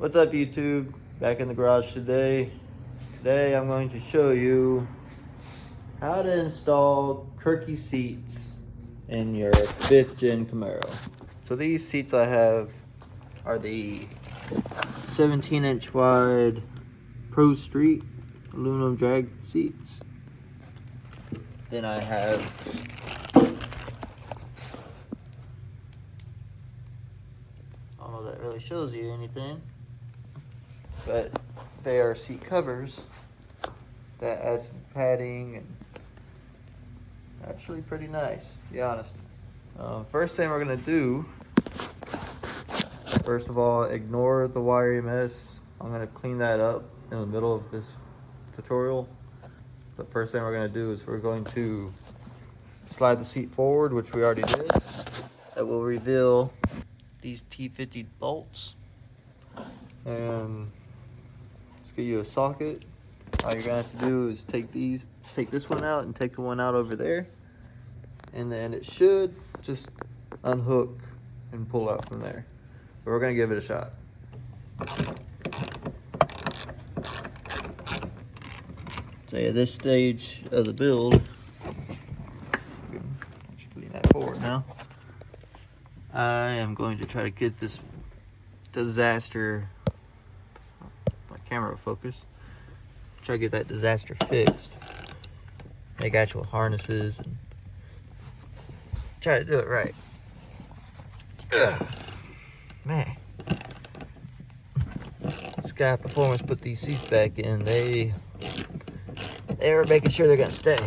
What's up, YouTube? Back in the garage today. Today I'm going to show you how to install Kirkey seats in your 5th gen Camaro. So these seats I have are the 17-inch wide Pro Street aluminum drag seats. Then I have, I don't know if that really shows you anything, but they are seat covers that add some padding and actually pretty nice, to be honest. First thing we're gonna do, first of all, ignore the wiry mess. I'm gonna clean that up in the middle of this tutorial. The first thing we're gonna do is we're going to slide the seat forward, which we already did. That will reveal these T50 bolts. And let's get you a socket. All you're gonna have to do is take this one out and take the one out over there. And then it should just unhook and pull out from there. But we're gonna give it a shot. So at this stage of the build, clean that forward now. I am going to try to get this disaster, my camera focus, try to get that disaster fixed. Make actual harnesses and try to do it right. Ugh. Man, Sky Performance put these seats back in. They were making sure they're gonna stay.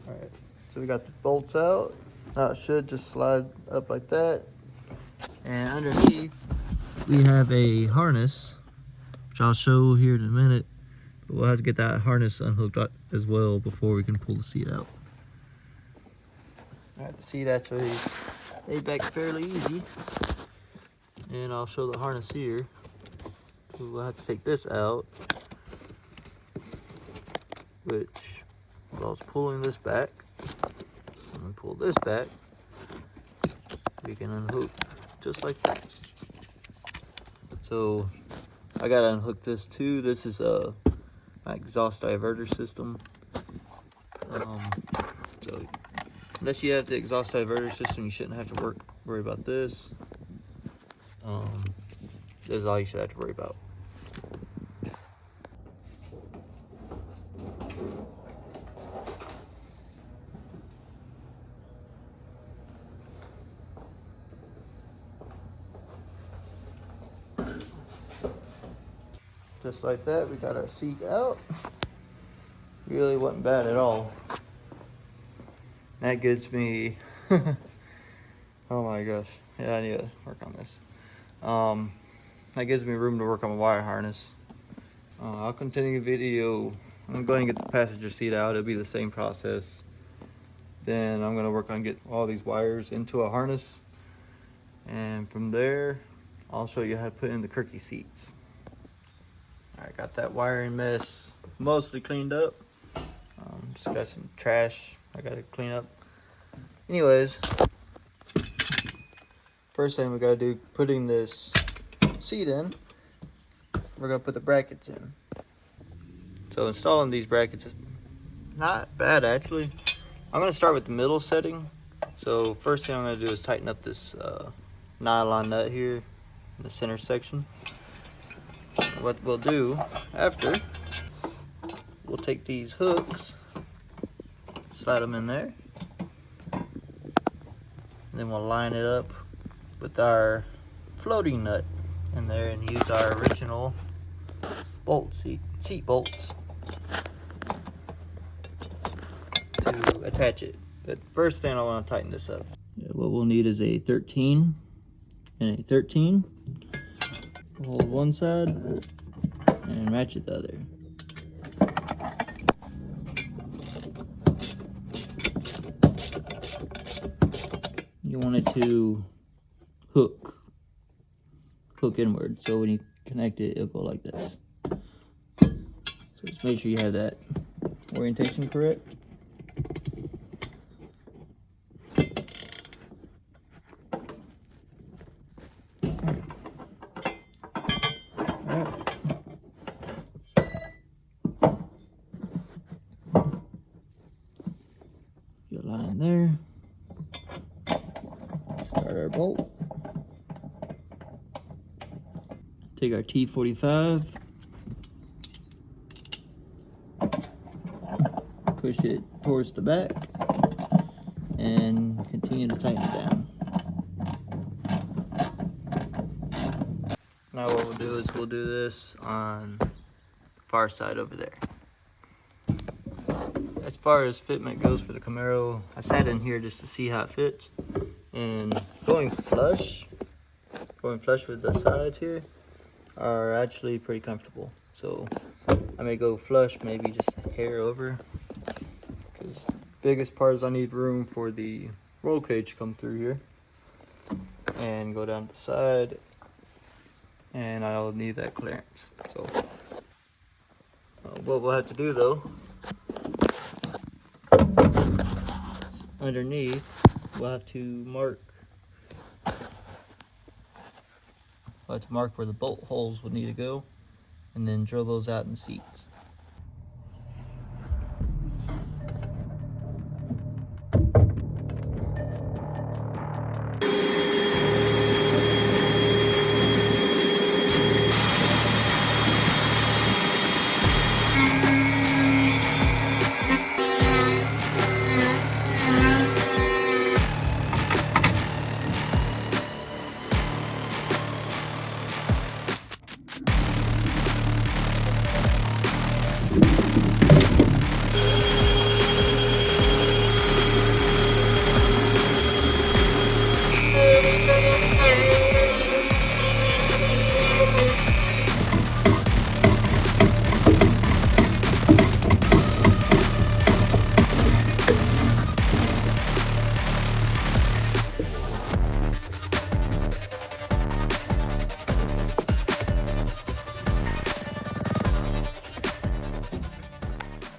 Alright, so we got the bolts out. Now it should just slide up like that. And underneath, we have a harness, which I'll show here in a minute. But we'll have to get that harness unhooked as well before we can pull the seat out. Alright, the seat actually laid back fairly easy. And I'll show the harness here. We'll have to take this out, which I was pulling this back. And pull this back, we can unhook just like that. So I gotta unhook this too. This is my exhaust diverter system. So unless you have the exhaust diverter system, you shouldn't have to worry about this. This is all you should have to worry about. Just like that, we got our seat out. Really wasn't bad at all. That gives me, oh my gosh, yeah, I need to work on this. That gives me room to work on my wire harness. I'll continue the video. I'm going to get the passenger seat out. It'll be the same process. Then I'm going to work on getting all these wires into a harness. And from there, I'll show you how to put in the Kirkey seats. I got that wiring mess mostly cleaned up. Just got some trash I gotta clean up. Anyways, first thing we gotta do, putting this seat in, we're gonna put the brackets in. So installing these brackets is not bad actually. I'm gonna start with the middle setting. So first thing I'm gonna do is tighten up this nylon nut here in the center section. What we'll do after, we'll take these hooks, slide them in there, and then we'll line it up with our floating nut in there and use our original bolt seat bolts to attach it. But first thing I want to tighten this up. What we'll need is a 13 and a 13. Hold one side and ratchet the other. You want it to hook inward, so when you connect it, it'll go like this. So just make sure you have that orientation correct. in there. Start our bolt. Take our T45. Push it towards the back and continue to tighten it down. Now what we'll do is we'll do this on the far side over there. As far as fitment goes for the Camaro, I sat in here just to see how it fits, and going flush with the sides here are actually pretty comfortable. So I may go flush, maybe just a hair over, because biggest part is I need room for the roll cage to come through here and go down the side, and I'll need that clearance. So what we'll have to do though, underneath we'll have to mark where the bolt holes will need to go, and then drill those out in the seats.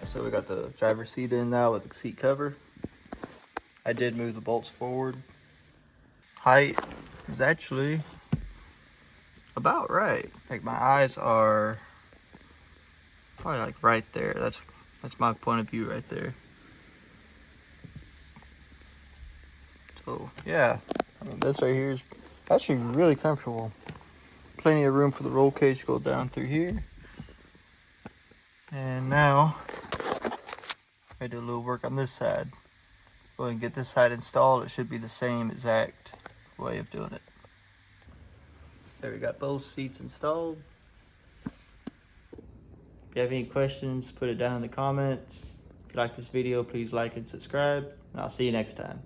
So we got the driver's seat in now with the seat cover. I did move the bolts forward. Height is actually about right. Like my eyes are probably like right there. That's my point of view right there. So yeah, I mean, this right here is actually really comfortable. Plenty of room for the roll cage to go down through here. And now I do a little work on this side. Go ahead and get this side installed. It should be the same exact way of doing it. There, we got both seats installed. If you have any questions, put it down in the comments. If you like this video, please like and subscribe, and I'll see you next time.